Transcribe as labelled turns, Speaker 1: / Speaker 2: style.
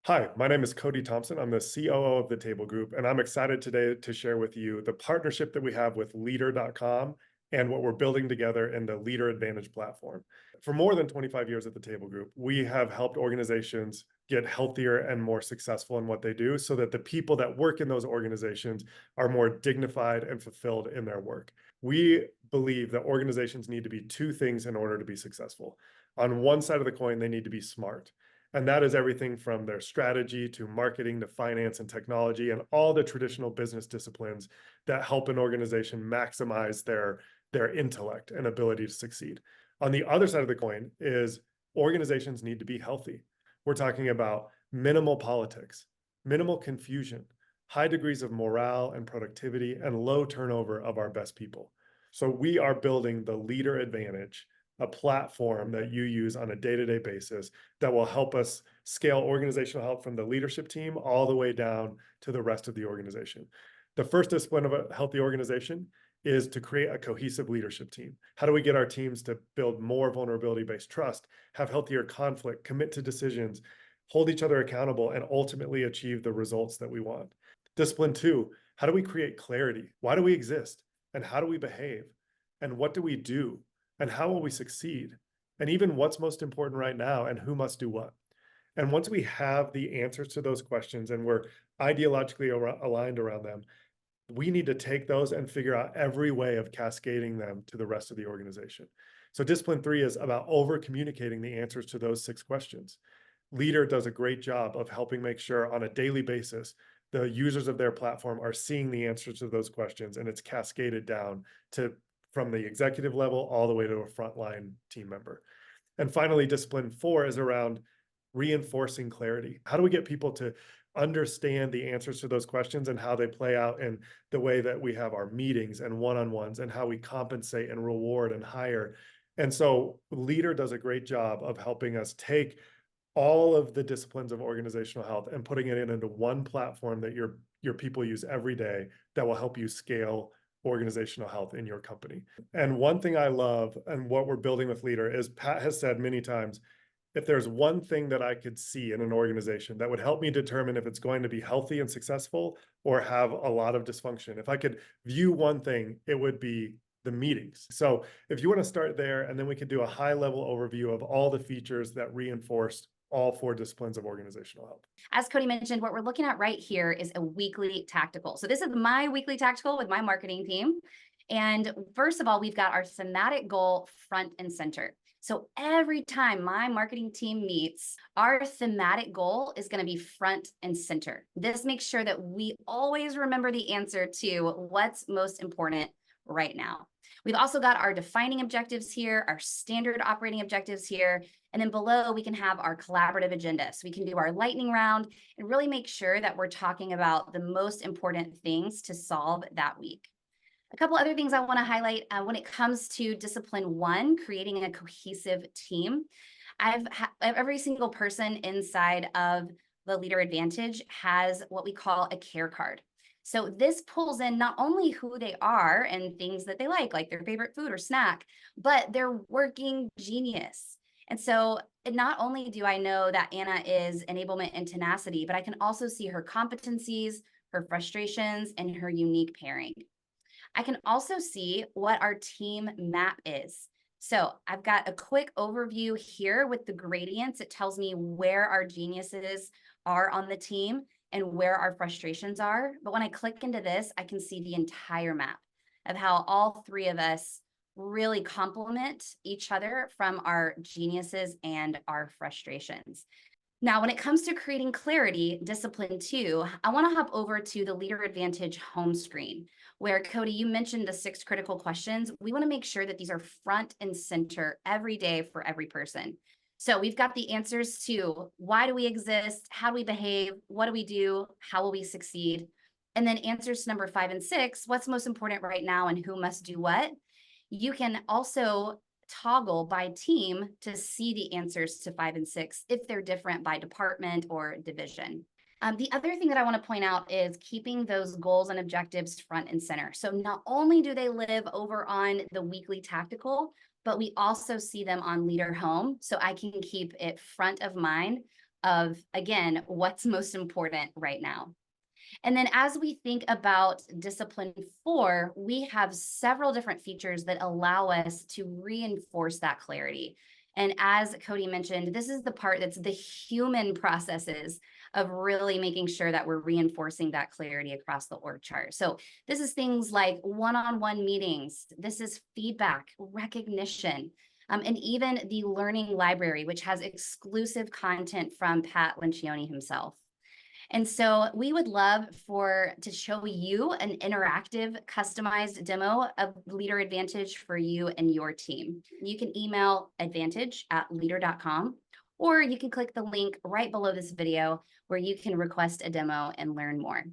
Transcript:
Speaker 1: Hi, my name is Cody Thompson. I'm the COO of the Table Group, and I'm excited today to share with you the partnership that we have with Leadr.com and what we're building together in the Leadr Advantage platform. For more than 25 years at the Table Group, we have helped organizations get healthier and more successful in what they do so that the people that work in those organizations are more dignified and fulfilled in their work. We believe that organizations need to be two things in order to be successful. On one side of the coin, they need to be smart. And that is everything from their strategy to marketing to finance and technology and all the traditional business disciplines that help an organization maximize their intellect and ability to succeed. On the other side of the coin is organizations need to be healthy. We're talking about minimal politics, minimal confusion, high degrees of morale and productivity, and low turnover of our best people. So we are building the Leadr Advantage, a platform that you use on a day-to-day basis that will help us scale organizational health from the leadership team all the way down to the rest of the organization. The first discipline of a healthy organization is to create a cohesive leadership team. How do we get our teams to build more vulnerability-based trust, have healthier conflict, commit to decisions, hold each other accountable, and ultimately achieve the results that we want? Discipline two, how do we create clarity? Why do we exist? And how do we behave? And what do we do? And how will we succeed? And even what's most important right now and who must do what? And once we have the answers to those questions and we're ideologically aligned around them, we need to take those and figure out every way of cascading them to the rest of the organization. So discipline three is about over communicating the answers to those 6 questions. Leadr does a great job of helping make sure on a daily basis, the users of their platform are seeing the answers to those questions and it's cascaded down to from the executive level all the way to a frontline team member. And finally, discipline 4 is around reinforcing clarity. How do we get people to understand the answers to those questions and how they play out in the way that we have our meetings and one-on-ones and how we compensate and reward and hire? And so Leadr does a great job of helping us take all of the disciplines of organizational health and putting it into one platform that your people use every day that will help you scale organizational health in your company. And one thing I love and what we're building with Leadr is Pat has said many times, if there's one thing that I could see in an organization that would help me determine if it's going to be healthy and successful or have a lot of dysfunction, if I could view one thing, it would be the meetings. So if you want to start there, and then we could do a high level overview of all the features that reinforce all 4 disciplines of organizational health.
Speaker 2: As Cody mentioned, what we're looking at right here is a weekly tactical. So this is my weekly tactical with my marketing team. And first of all, we've got our thematic goal front and center. So every time my marketing team meets, our thematic goal is going to be front and center. This makes sure that we always remember the answer to what's most important right now. We've also got our defining objectives here, our standard operating objectives here, and then below we can have our collaborative agenda. So we can do our lightning round and really make sure that we're talking about the most important things to solve that week. A couple other things I want to highlight when it comes to discipline 1, creating a cohesive team. Every single person inside of the Leadr Advantage has what we call a care card. So this pulls in not only who they are and things that they like their favorite food or snack, but their working genius. And so not only do I know that Anna is enablement and tenacity, but I can also see her competencies, her frustrations, and her unique pairing. I can also see what our team map is. So I've got a quick overview here with the gradients. It tells me where our geniuses are on the team and where our frustrations are. But when I click into this, I can see the entire map of how all 3 of us really complement each other from our geniuses and our frustrations. Now, when it comes to creating clarity, discipline 2, I want to hop over to the Leadr Advantage home screen, where Cody, you mentioned the 6 critical questions. We want to make sure that these are front and center every day for every person. So we've got the answers to why do we exist? How do we behave? What do we do? How will we succeed? And then answers to number 5 and 6, what's most important right now and who must do what? You can also toggle by team to see the answers to 5 and 6 if they're different by department or division. The other thing that I want to point out is keeping those goals and objectives front and center. So not only do they live over on the weekly tactical, but we also see them on Leadr Home. So I can keep it front of mind of, again, what's most important right now. And then as we think about discipline 4, we have several different features that allow us to reinforce that clarity. And as Cody mentioned, this is the part that's the human processes of really making sure that we're reinforcing that clarity across the org chart. So this is things like one-on-one meetings. This is feedback, recognition, and even the learning library, which has exclusive content from Pat Lencioni himself. And so we would love to show you an interactive, customized demo of Leadr Advantage for you and your team. You can email advantage@leadr.com, or you can click the link right below this video where you can request a demo and learn more.